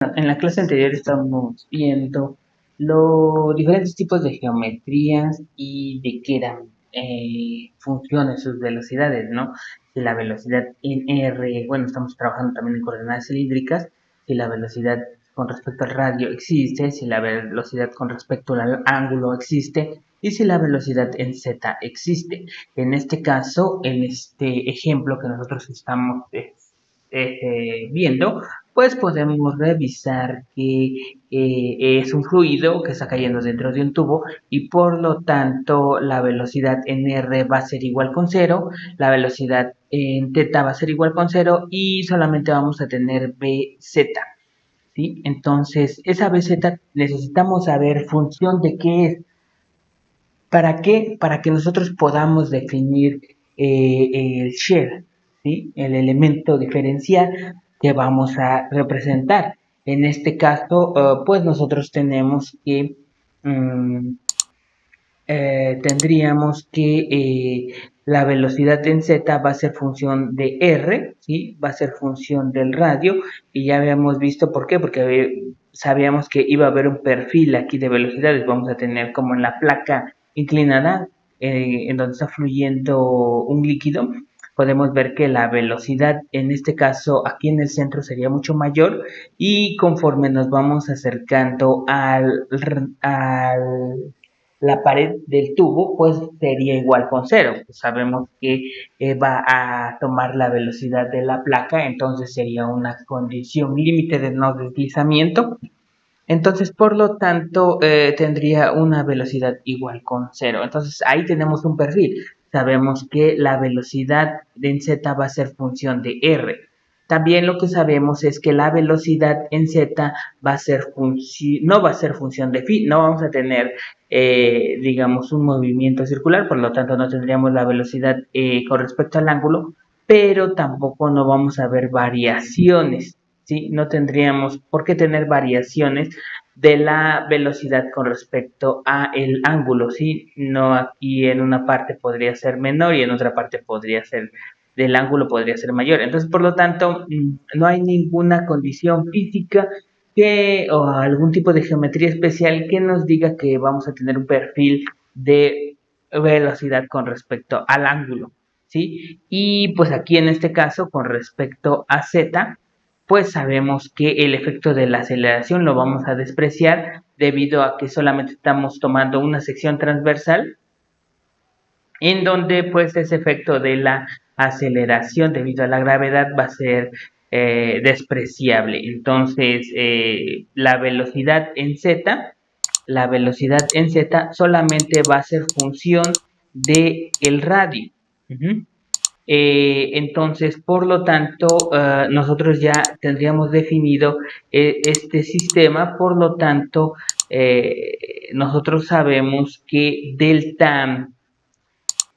En la clase anterior estamos viendo los diferentes tipos de geometrías y de qué eran funciones, sus velocidades, ¿no? Si la velocidad en R, bueno, estamos trabajando también en coordenadas cilíndricas, si la velocidad con respecto al radio existe, si la velocidad con respecto al ángulo existe y si la velocidad en Z existe. En este caso, en este ejemplo que nosotros estamos viendo, pues podemos revisar que es un fluido que está cayendo dentro de un tubo y por lo tanto la velocidad en R va a ser igual con cero, la velocidad en θ va a ser igual con cero y solamente vamos a tener BZ. ¿Sí? Entonces, esa BZ necesitamos saber función de qué es. ¿Para qué? Para que nosotros podamos definir el share, ¿sí? El elemento diferencial que vamos a representar. En este caso, pues nosotros tenemos que, um, tendríamos que la velocidad en Z va a ser función de R, ¿sí? Va a ser función del radio, y ya habíamos visto por qué, porque sabíamos que iba a haber un perfil aquí de velocidades, vamos a tener como en la placa inclinada, en donde está fluyendo un líquido, podemos ver que la velocidad en este caso aquí en el centro sería mucho mayor y conforme nos vamos acercando al la pared del tubo pues sería igual con cero. Pues sabemos que va a tomar la velocidad de la placa, entonces sería una condición límite de no deslizamiento. Entonces, por lo tanto, tendría una velocidad igual con cero. Entonces, ahí tenemos un perfil. Sabemos que la velocidad en z va a ser función de r. También lo que sabemos es que la velocidad en z va a ser no va a ser función de phi, no vamos a tener, digamos, un movimiento circular, por lo tanto no tendríamos la velocidad con respecto al ángulo, pero tampoco no vamos a ver variaciones. ¿Sí? No tendríamos por qué tener variaciones de la velocidad con respecto a el ángulo, ¿sí? No, aquí en una parte podría ser menor y en otra parte podría ser del ángulo podría ser mayor. Entonces, por lo tanto, no hay ninguna condición física o algún tipo de geometría especial que nos diga que vamos a tener un perfil de velocidad con respecto al ángulo, ¿sí? Y pues aquí en este caso, con respecto a z, pues sabemos que el efecto de la aceleración lo vamos a despreciar debido a que solamente estamos tomando una sección transversal en donde pues ese efecto de la aceleración debido a la gravedad va a ser despreciable. Entonces, la velocidad en z solamente va a ser función del radio. Entonces, por lo tanto, nosotros ya tendríamos definido este sistema, por lo tanto, nosotros sabemos que delta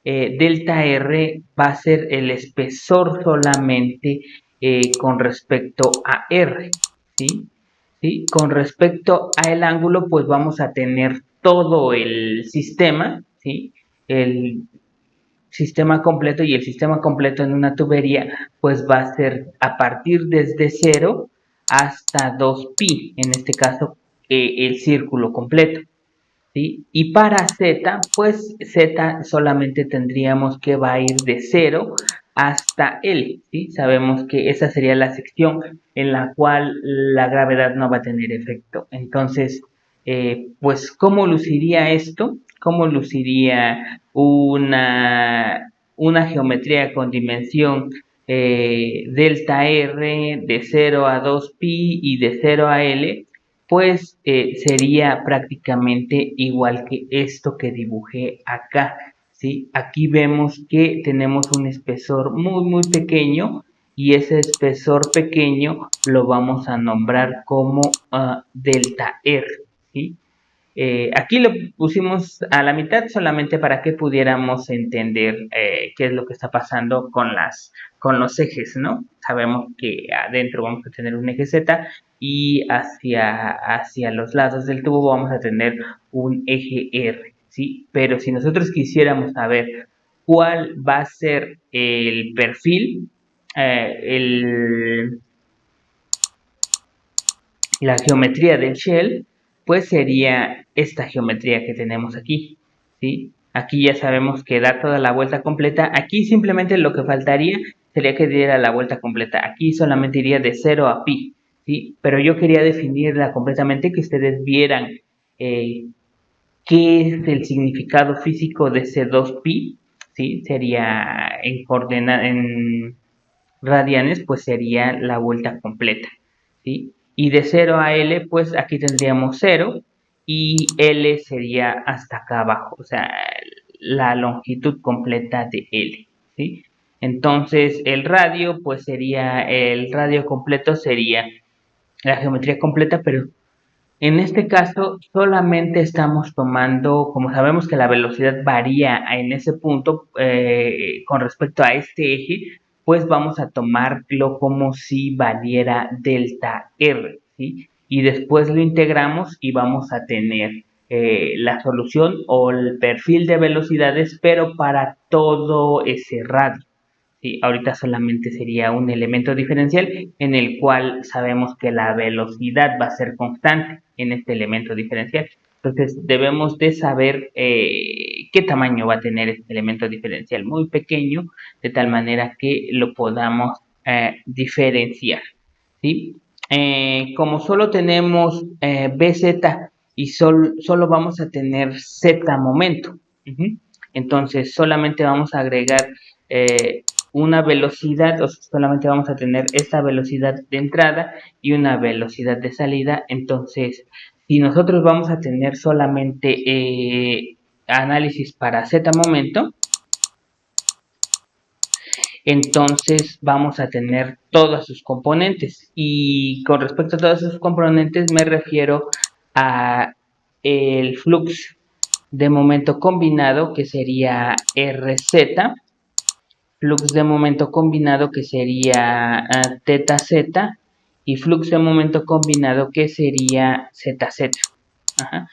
R va a ser el espesor solamente con respecto a R, ¿sí? ¿Sí? Con respecto al ángulo, pues vamos a tener todo el sistema, ¿sí? El sistema completo, y el sistema completo en una tubería pues va a ser a partir desde 0 hasta 2pi, en este caso el círculo completo, ¿sí? Y para z, pues z solamente tendríamos que va a ir de 0 hasta L, ¿sí? Sabemos que esa sería la sección en la cual la gravedad no va a tener efecto. Entonces, pues, ¿cómo luciría esto? ¿Cómo luciría una geometría con dimensión delta R de 0 a 2pi y de 0 a L? Pues sería prácticamente igual que esto que dibujé acá, ¿sí? Aquí vemos que tenemos un espesor muy pequeño y ese espesor pequeño lo vamos a nombrar como delta R, ¿sí? Aquí lo pusimos a la mitad solamente para que pudiéramos entender qué es lo que está pasando con los ejes, ¿no? Sabemos que adentro vamos a tener un eje Z y hacia los lados del tubo vamos a tener un eje R, ¿sí? Pero si nosotros quisiéramos saber cuál va a ser el perfil, eh, el, la geometría del shell, pues sería esta geometría que tenemos aquí, ¿sí? Aquí ya sabemos que da toda la vuelta completa. Aquí simplemente lo que faltaría sería que diera la vuelta completa. Aquí solamente iría de 0 a pi, ¿sí? Pero yo quería definirla completamente, que ustedes vieran qué es el significado físico de ese 2pi, ¿sí? Sería en radianes, pues sería la vuelta completa, ¿sí? Y de 0 a L, pues aquí tendríamos 0 y L sería hasta acá abajo, o sea, la longitud completa de L, ¿sí? Entonces el radio completo sería la geometría completa, pero en este caso solamente estamos tomando, como sabemos que la velocidad varía en ese punto con respecto a este eje, pues vamos a tomarlo como si valiera delta R, ¿sí? Y después lo integramos y vamos a tener la solución o el perfil de velocidades, pero para todo ese radio. Sí, ahorita solamente sería un elemento diferencial en el cual sabemos que la velocidad va a ser constante en este elemento diferencial. Entonces debemos de saber qué tamaño va a tener este elemento diferencial, muy pequeño, de tal manera que lo podamos diferenciar, ¿sí? Como solo tenemos BZ y solo vamos a tener Z momento, entonces solamente vamos a agregar una velocidad, o solamente vamos a tener esta velocidad de entrada y una velocidad de salida. Entonces, si nosotros vamos a tener solamente análisis para Z momento, entonces vamos a tener todas sus componentes. Y con respecto a todos sus componentes me refiero a el flux de momento combinado, que sería RZ, flux de momento combinado, que sería teta z, y flux de momento combinado, que sería ZZ. Ajá.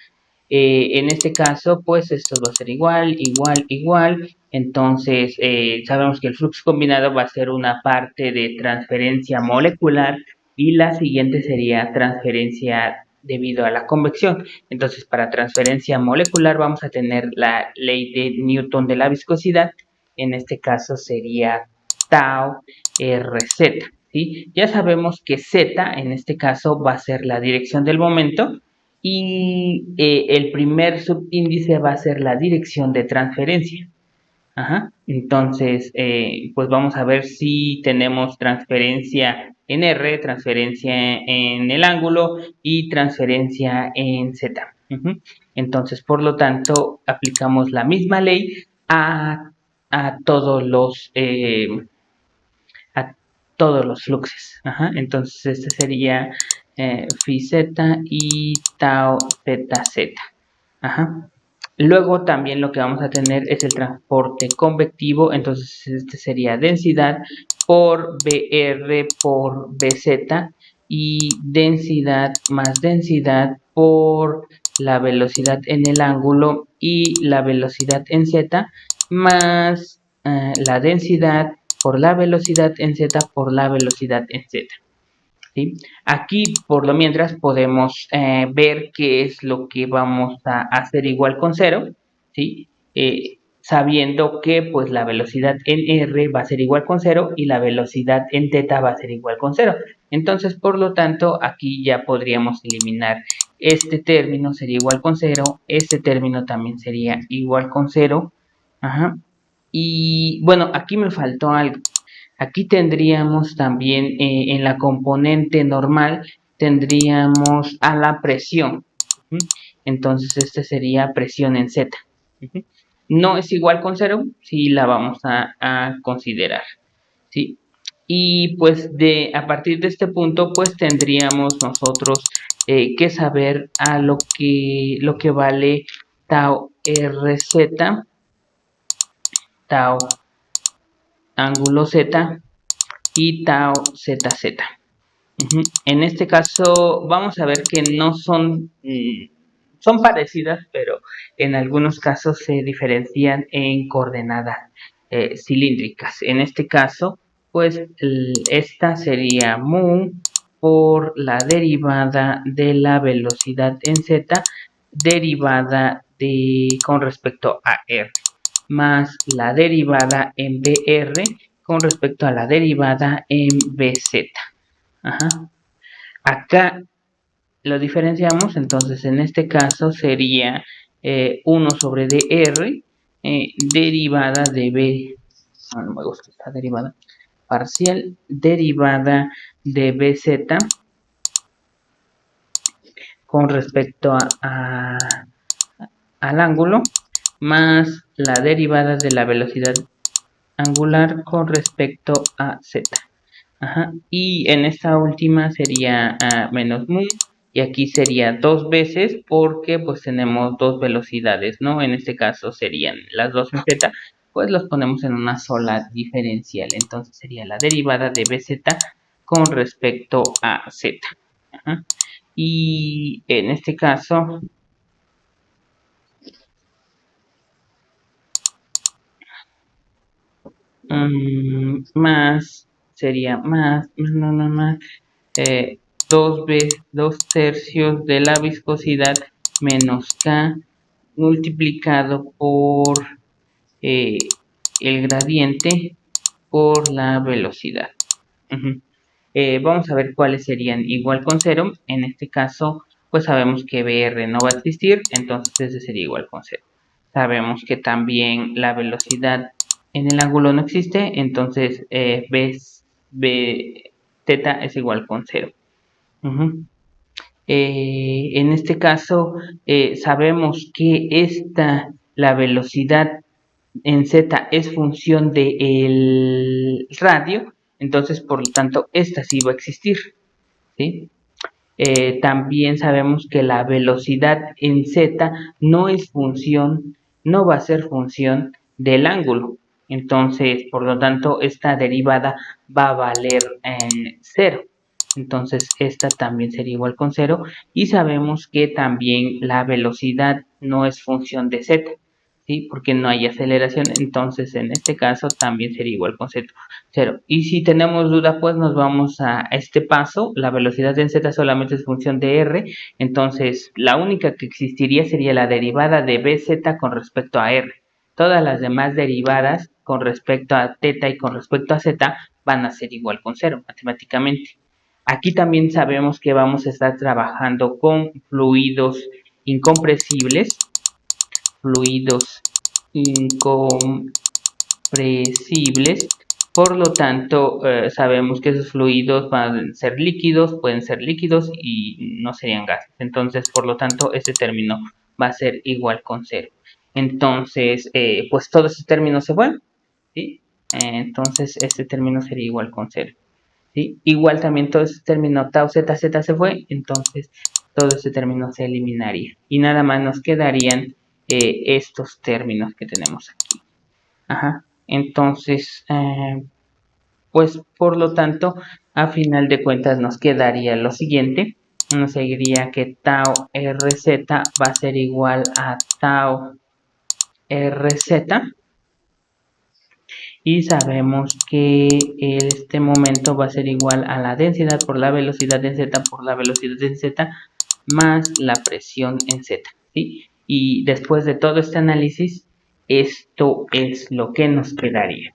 En este caso, pues esto va a ser igual, igual, igual. Entonces, sabemos que el flux combinado va a ser una parte de transferencia molecular y la siguiente sería transferencia debido a la convección. Entonces, para transferencia molecular vamos a tener la ley de Newton de la viscosidad. En este caso sería tau RZ. ¿Sí? Ya sabemos que Z en este caso va a ser la dirección del momento y el primer subíndice va a ser la dirección de transferencia. Ajá. Entonces, pues vamos a ver si tenemos transferencia en R, transferencia en el ángulo y transferencia en Z. Entonces, por lo tanto, aplicamos la misma ley a todos los a todos los fluxes. Ajá. Entonces, este sería phi z y tau zz. Ajá. Luego también lo que vamos a tener es el transporte convectivo, entonces este sería densidad por BR por BZ y densidad más densidad por la velocidad en el ángulo y la velocidad en Z más la densidad por la velocidad en Z por la velocidad en Z. ¿Sí? Aquí, por lo mientras, podemos ver qué es lo que vamos a hacer igual con 0, ¿sí? Sabiendo que pues, la velocidad en R va a ser igual con 0 y la velocidad en θ va a ser igual con 0. Entonces, por lo tanto, aquí ya podríamos eliminar este término sería igual con 0, este término también sería igual con 0. Ajá. Y bueno, aquí me faltó algo. Aquí tendríamos también en la componente normal, tendríamos a la presión. Entonces, este sería presión en Z. No es igual con 0, sí la vamos a considerar. ¿Sí? Y pues a partir de este punto, pues tendríamos nosotros que saber a lo que vale tau RZ, tau ángulo Z y tau ZZ. En este caso vamos a ver que no son parecidas, pero en algunos casos se diferencian en coordenadas cilíndricas. En este caso, pues esta sería mu por la derivada de la velocidad en z derivada con respecto a r, más la derivada en br con respecto a la derivada en bz. Acá lo diferenciamos, entonces en este caso sería 1 sobre dr derivada de b, no me gusta esta derivada, parcial derivada de bz con respecto al ángulo, más la derivada de la velocidad angular con respecto a z. Y en esta última sería menos mu, y aquí sería 2 veces porque pues tenemos dos velocidades, ¿no? En este caso serían las dos en z, pues los ponemos en una sola diferencial, entonces sería la derivada de bz con respecto a z. Y en este caso más sería más 2 tercios de la viscosidad menos K multiplicado por el gradiente por la velocidad. Vamos a ver cuáles serían igual con 0. En este caso, pues sabemos que BR no va a existir, entonces ese sería igual con 0. Sabemos que también la velocidad en el ángulo no existe, entonces θ es igual con 0. En este caso, sabemos que la velocidad en z es función del radio, entonces por lo tanto esta sí va a existir, ¿sí? También sabemos que la velocidad en z no va a ser función del ángulo, entonces por lo tanto esta derivada va a valer en 0. Entonces esta también sería igual con 0, y sabemos que también la velocidad no es función de z, ¿sí? Porque no hay aceleración, entonces en este caso también sería igual con 0. Y si tenemos duda, pues nos vamos a este paso. La velocidad en z solamente es función de r, entonces la única que existiría sería la derivada de bz con respecto a r. Todas las demás derivadas con respecto a θ y con respecto a z van a ser igual con 0 matemáticamente. Aquí también sabemos que vamos a estar trabajando con fluidos incompresibles, por lo tanto sabemos que esos fluidos pueden ser líquidos y no serían gases. Entonces, por lo tanto, este término va a ser igual con 0. Entonces, pues todos estos términos se van, ¿sí? Entonces, este término sería igual con 0. ¿Sí? Igual también todo este término tau z se fue, entonces todo este término se eliminaría y nada más nos quedarían estos términos que tenemos aquí. Entonces, pues por lo tanto, a final de cuentas nos quedaría lo siguiente. Nos seguiría que tau rz va a ser igual a tau rz, y sabemos que este momento va a ser igual a la densidad por la velocidad en z por la velocidad en z más la presión en z, ¿sí? Y después de todo este análisis, esto es lo que nos quedaría.